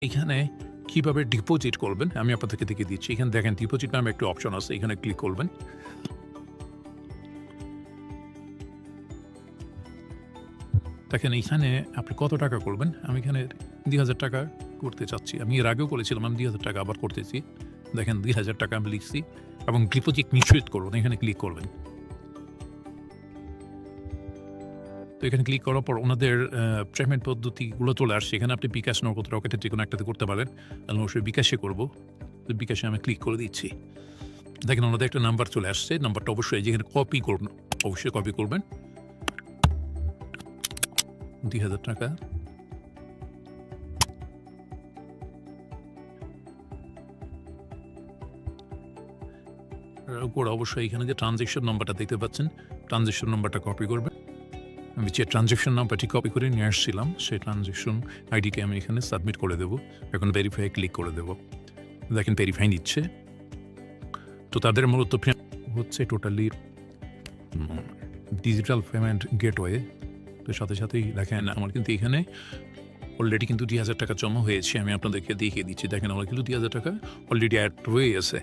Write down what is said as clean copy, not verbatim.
এখানে কিভাবে ডিপোজিট করবেন আমি আপনাদেরকে দেখিয়ে দিচ্ছি। এখানে দেখেন ডিপোজিট নামে একটা অপশন আছে। এখানে ক্লিক করবেন। দেখেন এইখানে আপনি কত টাকা করবেন? আমি এখানে ৳২,০০০ করতে চাচ্ছি। আমি এর আগেও করেছিলাম। আমি ৳২,০০০ আবার করতেছি। দেখেন ৳২,০০০ আমি লিখছি এবং ডিপোজিট নিশ্চিত করুন। এখানে ক্লিক করবেন। তো এখানে ক্লিক করার পর ওনাদের পেমেন্ট পদ্ধতিগুলো চলে আসছে। এখানে আপনি বিকাশ, নগদ, রকেটের যেকোনো একটাতে করতে পারেন। আমি অবশ্যই বিকাশে করব। তো বিকাশে আমি ক্লিক করে দিচ্ছি। দেখেন ওনাদের একটা নাম্বার চলে আসছে। নাম্বারটা অবশ্যই যেখানে কপি করবেন, অবশ্যই কপি করবেন। ৳২,০০০ উপর অবশ্যই এখানে যে ট্রান্সেকশন নাম্বারটা দেখতে পাচ্ছেন, ট্রান্সেকশন নাম্বারটা কপি করবেন। আমি যে ট্রান্সেকশন নাম্বারটি কপি করে নিয়ে আসছিলাম, সেই ট্রান্সেকশন আইডিকে আমি এখানে সাবমিট করে দেব। এখন ভেরিফাই এ ক্লিক করে দেব। দেখেন ভেরিফাই নিচ্ছে। তো তাদের মূলত হচ্ছে টোটালি ডিজিটাল পেমেন্ট গেটওয়ে। তো সাথে সাথেই দেখেন আমার কিন্তু এখানে অলরেডি কিন্তু ৳২,০০০ জমা হয়েছে। আমি আপনাদেরকে দেখিয়ে দিচ্ছি। দেখেন আমার কিন্তু ৳২,০০০ অলরেডি এড হয়ে গেছে।